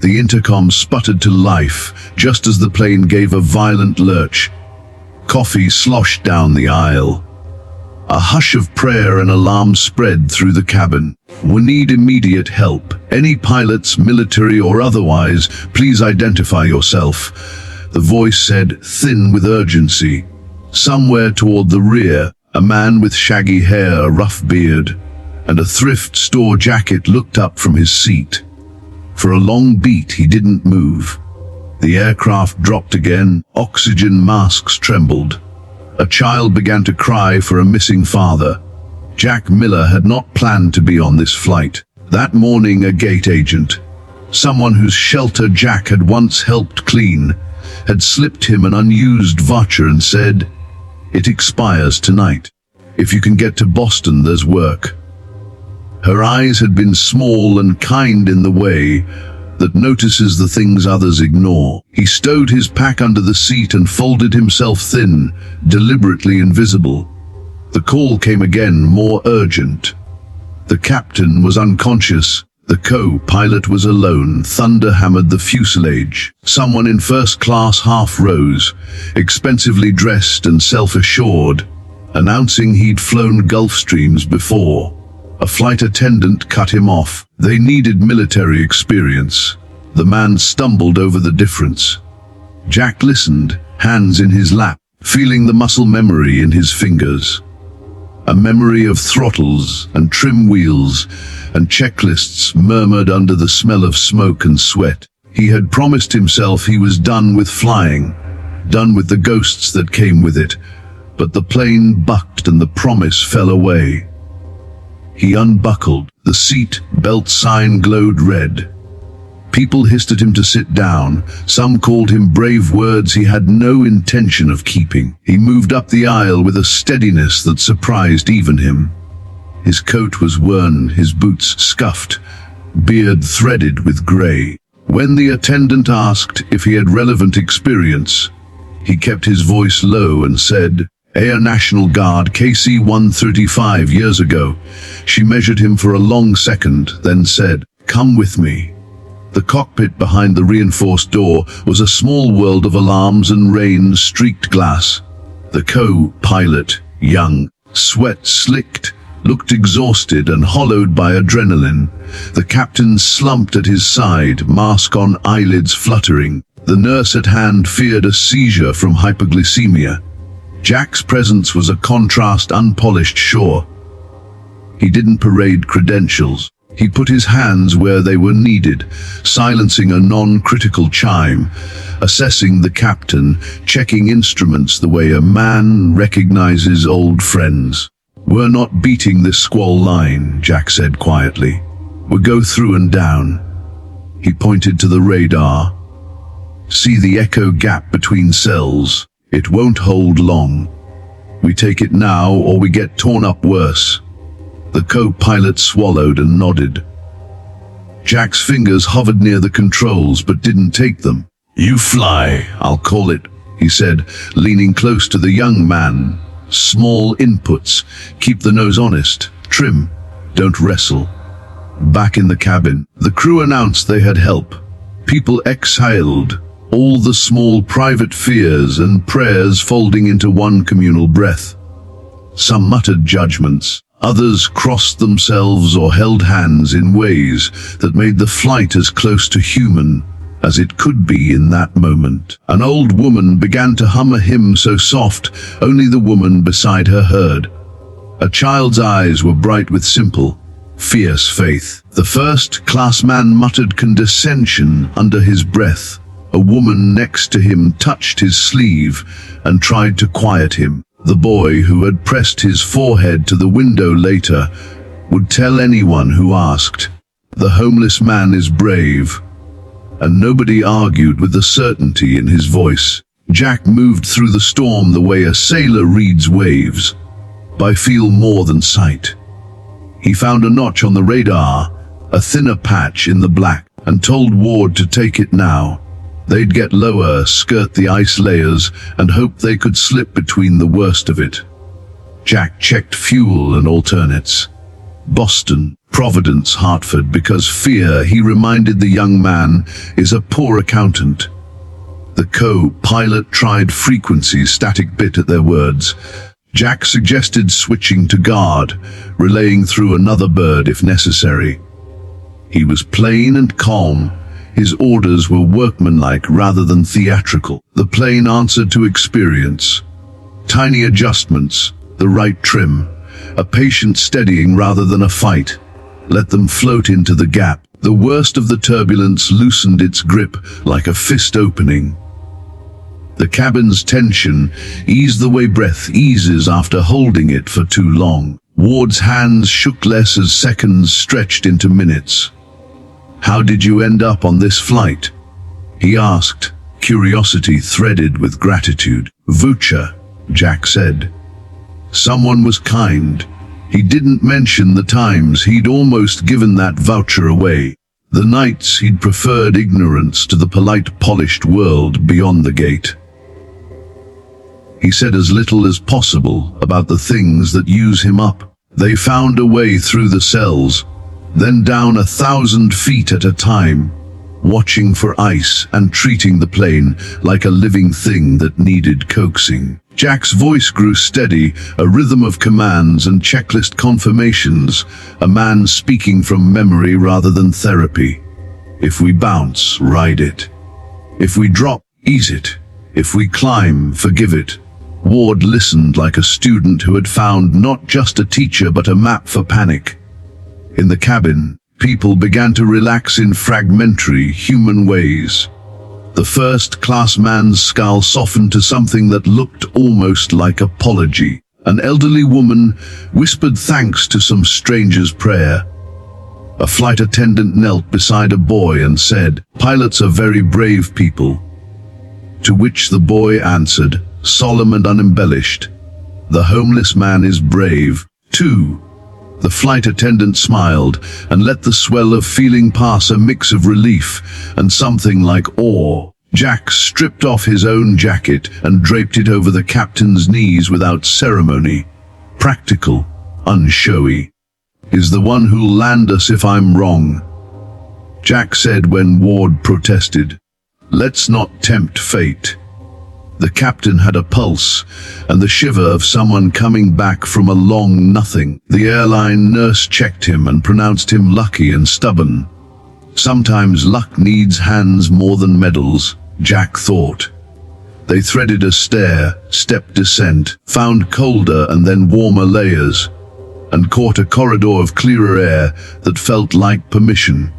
The intercom sputtered to life just as the plane gave a violent lurch. Coffee sloshed down the aisle. A hush of prayer and alarm spread through the cabin. "We need immediate help. Any pilots, military or otherwise, please identify yourself," the voice said, thin with urgency. Somewhere toward the rear, a man with shaggy hair, a rough beard, and a thrift store jacket looked up from his seat. For a long beat he didn't move. The aircraft dropped again, oxygen masks trembled. A child began to cry for a missing father. Jack Miller had not planned to be on this flight. That morning a gate agent, someone whose shelter Jack had once helped clean, had slipped him an unused voucher and said, "It expires tonight. If you can get to Boston, there's work." Her eyes had been small and kind in the way that notices the things others ignore. He stowed his pack under the seat and folded himself thin, deliberately invisible. The call came again, more urgent. The captain was unconscious. The co-pilot was alone. Thunder hammered the fuselage. Someone in first class half rose, expensively dressed and self-assured, announcing he'd flown Gulf Streams before. A flight attendant cut him off. They needed military experience. The man stumbled over the difference. Jack listened, hands in his lap, feeling the muscle memory in his fingers. A memory of throttles and trim wheels and checklists murmured under the smell of smoke and sweat. He had promised himself he was done with flying, done with the ghosts that came with it, but the plane bucked and the promise fell away. He unbuckled. The seat belt sign glowed red. People hissed at him to sit down. Some called him brave words he had no intention of keeping. He moved up the aisle with a steadiness that surprised even him. His coat was worn, his boots scuffed, beard threaded with gray. When the attendant asked if he had relevant experience, he kept his voice low and said, "Air National Guard, KC-135 years ago." She measured him for a long second, then said, "Come with me." The cockpit behind the reinforced door was a small world of alarms and rain-streaked glass. The co-pilot, young, sweat-slicked, looked exhausted and hollowed by adrenaline. The captain slumped at his side, mask on, eyelids fluttering. The nurse at hand feared a seizure from hypoglycemia. Jack's presence was a contrast unpolished shore. He didn't parade credentials. He put his hands where they were needed, silencing a non-critical chime, assessing the captain, checking instruments the way a man recognizes old friends. "We're not beating this squall line," Jack said quietly. "We go through and down." He pointed to the radar. "See the echo gap between cells? It won't hold long. We take it now or we get torn up worse." The co-pilot swallowed and nodded. Jack's fingers hovered near the controls but didn't take them. "You fly, I'll call it," he said, leaning close to the young man. "Small inputs. Keep the nose honest. Trim. Don't wrestle." Back in the cabin, the crew announced they had help. People exhaled, all the small private fears and prayers folding into one communal breath. Some muttered judgments. Others crossed themselves or held hands in ways that made the flight as close to human as it could be in that moment. An old woman began to hum a hymn so soft only the woman beside her heard. A child's eyes were bright with simple, fierce faith. The first-class man muttered condescension under his breath. A woman next to him touched his sleeve and tried to quiet him. The boy, who had pressed his forehead to the window later, would tell anyone who asked. The homeless man is brave, and nobody argued with the certainty in his voice. Jack moved through the storm the way a sailor reads waves, by feel more than sight. He found a notch on the radar, a thinner patch in the black, and told Ward to take it now. They'd get lower, skirt the ice layers, and hope they could slip between the worst of it. Jack checked fuel and alternates. Boston, Providence, Hartford, because fear, he reminded the young man, is a poor accountant. The co-pilot tried frequencies, static bit at their words. Jack suggested switching to guard, relaying through another bird if necessary. He was plain and calm. His orders were workmanlike rather than theatrical. The plane answered to experience. Tiny adjustments, the right trim, a patient steadying rather than a fight. Let them float into the gap. The worst of the turbulence loosened its grip like a fist opening. The cabin's tension eased the way breath eases after holding it for too long. Ward's hands shook less as seconds stretched into minutes. "How did you end up on this flight?" he asked, curiosity threaded with gratitude. "Voucher," Jack said. Someone was kind. He didn't mention the times he'd almost given that voucher away. The nights he'd preferred ignorance to the polite, polished world beyond the gate. He said as little as possible about the things that use him up. They found a way through the cells, then down 1,000 feet at a time, watching for ice and treating the plane like a living thing that needed coaxing. Jack's voice grew steady, a rhythm of commands and checklist confirmations, a man speaking from memory rather than therapy. If we bounce, ride it. If we drop, ease it. If we climb, forgive it. Ward listened like a student who had found not just a teacher but a map for panic. In the cabin, people began to relax in fragmentary, human ways. The first-class man's scowl softened to something that looked almost like apology. An elderly woman whispered thanks to some stranger's prayer. A flight attendant knelt beside a boy and said, "Pilots are very brave people." To which the boy answered, solemn and unembellished, "The homeless man is brave, too." The flight attendant smiled and let the swell of feeling pass, a mix of relief and something like awe. Jack stripped off his own jacket and draped it over the captain's knees without ceremony. Practical, unshowy. "Is the one who'll land us if I'm wrong," Jack said when Ward protested. "Let's not tempt fate." The captain had a pulse and the shiver of someone coming back from a long nothing. The airline nurse checked him and pronounced him lucky and stubborn. Sometimes luck needs hands more than medals, Jack thought. They threaded a stair, stepped descent, found colder and then warmer layers, and caught a corridor of clearer air that felt like permission.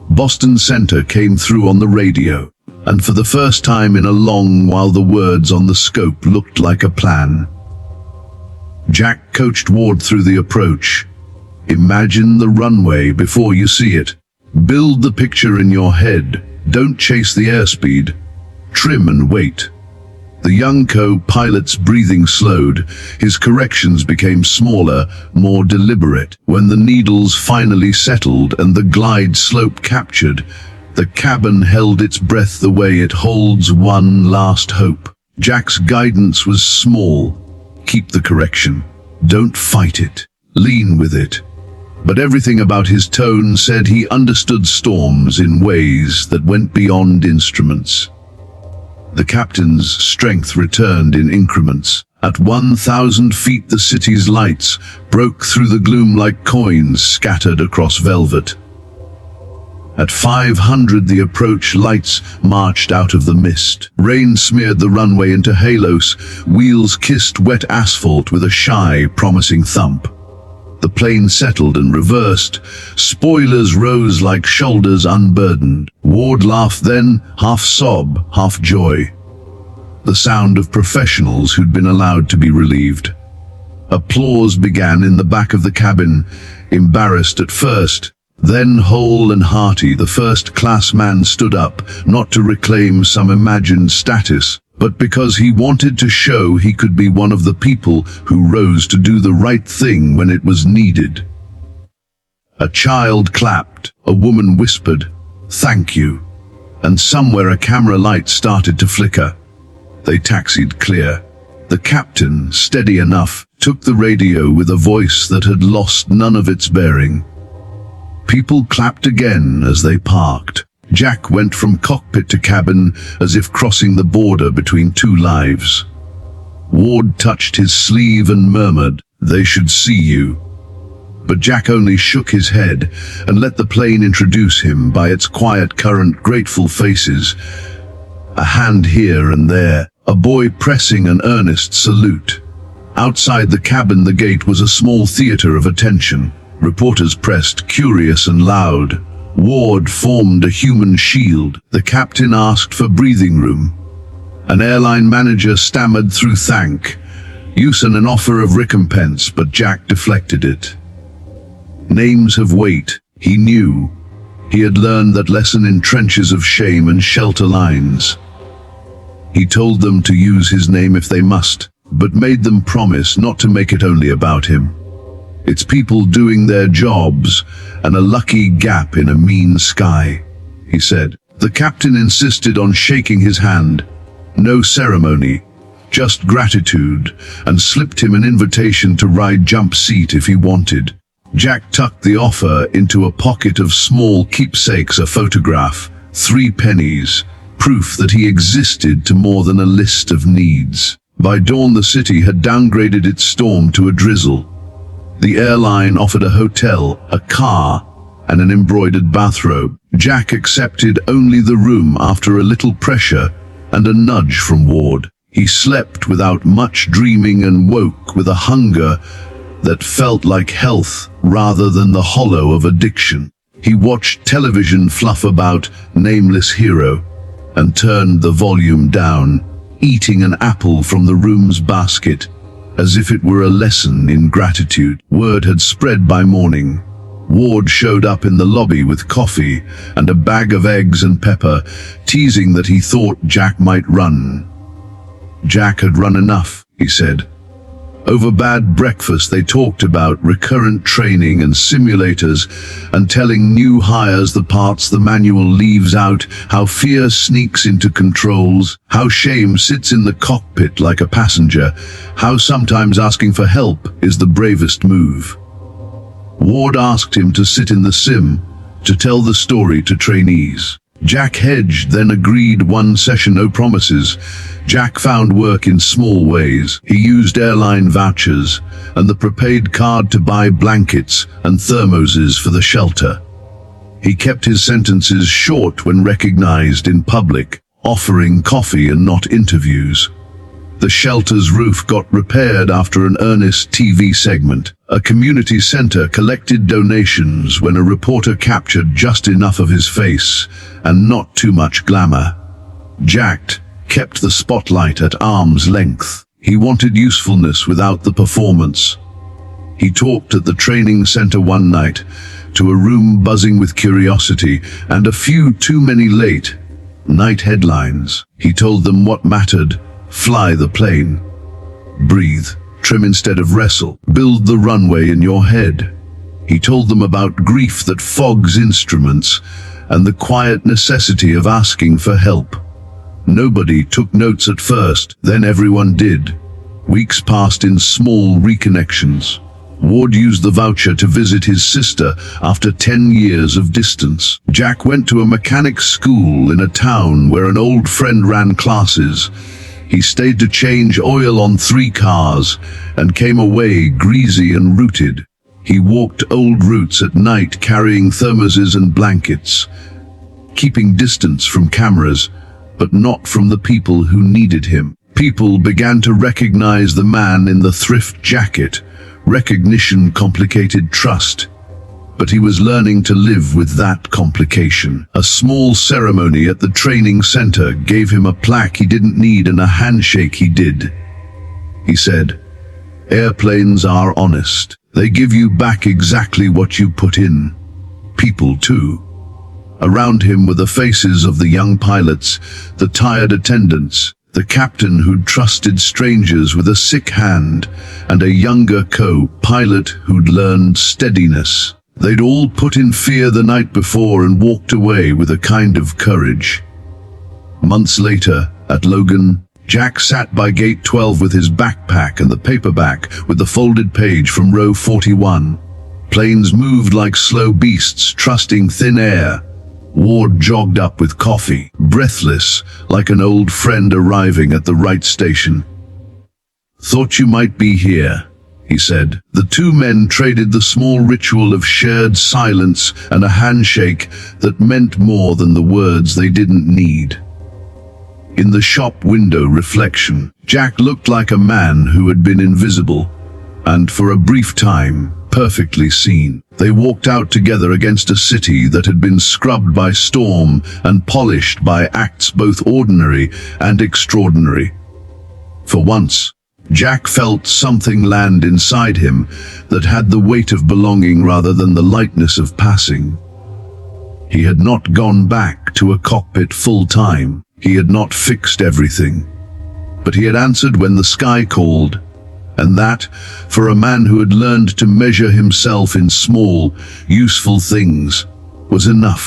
Boston Center came through on the radio, and for the first time in a long while the words on the scope looked like a plan. Jack coached Ward through the approach. "Imagine the runway before you see it. Build the picture in your head. Don't chase the airspeed. Trim and wait." The young co-pilot's breathing slowed. His corrections became smaller, more deliberate. When the needles finally settled and the glide slope captured, the cabin held its breath the way it holds one last hope. Jack's guidance was small. Keep the correction. Don't fight it. Lean with it. But everything about his tone said he understood storms in ways that went beyond instruments. The captain's strength returned in increments. At 1,000 feet the city's lights broke through the gloom like coins scattered across velvet. At 500 the approach lights marched out of the mist. Rain smeared the runway into halos, wheels kissed wet asphalt with a shy, promising thump. The plane settled and reversed. Spoilers rose like shoulders unburdened. Ward laughed then, half sob, half joy. The sound of professionals who'd been allowed to be relieved. Applause began in the back of the cabin, embarrassed at first. Then, whole and hearty, the first-class man stood up, not to reclaim some imagined status, but because he wanted to show he could be one of the people who rose to do the right thing when it was needed. A child clapped, a woman whispered, "Thank you," and somewhere a camera light started to flicker. They taxied clear. The captain, steady enough, took the radio with a voice that had lost none of its bearing. People clapped again as they parked. Jack went from cockpit to cabin as if crossing the border between two lives. Ward touched his sleeve and murmured, "They should see you." But Jack only shook his head and let the plane introduce him by its quiet current, grateful faces. A hand here and there, a boy pressing an earnest salute. Outside the cabin, the gate was a small theater of attention. Reporters pressed, curious and loud. Ward formed a human shield. The captain asked for breathing room. An airline manager stammered through thank use and an offer of recompense, but Jack deflected it. Names have weight, he knew. He had learned that lesson in trenches of shame and shelter lines. He told them to use his name if they must, but made them promise not to make it only about him. It's people doing their jobs, and a lucky gap in a mean sky, he said. The captain insisted on shaking his hand. No ceremony, just gratitude, and slipped him an invitation to ride jump seat if he wanted. Jack tucked the offer into a pocket of small keepsakes, a photograph, 3 pennies, proof that he existed to more than a list of needs. By dawn, the city had downgraded its storm to a drizzle. The airline offered a hotel, a car, and an embroidered bathrobe. Jack accepted only the room after a little pressure and a nudge from Ward. He slept without much dreaming and woke with a hunger that felt like health rather than the hollow of addiction. He watched television fluff about nameless hero and turned the volume down, eating an apple from the room's basket, as if it were a lesson in gratitude. Word had spread by morning. Ward showed up in the lobby with coffee and a bag of eggs and pepper, teasing that he thought Jack might run. Jack had run enough, he said. Over bad breakfast, they talked about recurrent training and simulators and telling new hires the parts the manual leaves out, how fear sneaks into controls, how shame sits in the cockpit like a passenger, how sometimes asking for help is the bravest move. Ward asked him to sit in the sim, to tell the story to trainees. Jack hedged, then agreed. 1 session, no promises. Jack found work in small ways. He used airline vouchers and the prepaid card to buy blankets and thermoses for the shelter. He kept his sentences short when recognized in public, offering coffee and not interviews. The shelter's roof got repaired after an earnest TV segment. A community center collected donations when a reporter captured just enough of his face and not too much glamour. Jack kept the spotlight at arm's length. He wanted usefulness without the performance. He talked at the training center one night to a room buzzing with curiosity and a few too many late night headlines. He told them what mattered: fly the plane, breathe, trim instead of wrestle, build the runway in your head. He told them about grief that fogs instruments and the quiet necessity of asking for help. Nobody took notes at first, then everyone did. Weeks passed in small reconnections. Ward used the voucher to visit his sister after 10 years of distance. Jack went to a mechanics school in a town where an old friend ran classes. He stayed to change oil on 3 cars and came away greasy and rooted. He walked old routes at night carrying thermoses and blankets, keeping distance from cameras, but not from the people who needed him. People began to recognize the man in the thrift jacket. Recognition complicated trust, but he was learning to live with that complication. A small ceremony at the training center gave him a plaque he didn't need and a handshake he did. He said, "Airplanes are honest. They give you back exactly what you put in." People too. Around him were the faces of the young pilots, the tired attendants, the captain who'd trusted strangers with a sick hand, and a younger co-pilot who'd learned steadiness. They'd all put in fear the night before and walked away with a kind of courage. Months later, at Logan, Jack sat by gate 12 with his backpack and the paperback with the folded page from row 41. Planes moved like slow beasts, trusting thin air. Ward jogged up with coffee, breathless, like an old friend arriving at the right station. "Thought you might be here," he said. The two men traded the small ritual of shared silence and a handshake that meant more than the words they didn't need. In the shop window reflection, Jack looked like a man who had been invisible, and for a brief time, perfectly seen. They walked out together against a city that had been scrubbed by storm and polished by acts both ordinary and extraordinary. For once, Jack felt something land inside him that had the weight of belonging rather than the lightness of passing. He had not gone back to a cockpit full time. He had not fixed everything. But he had answered when the sky called, and that, for a man who had learned to measure himself in small, useful things, was enough.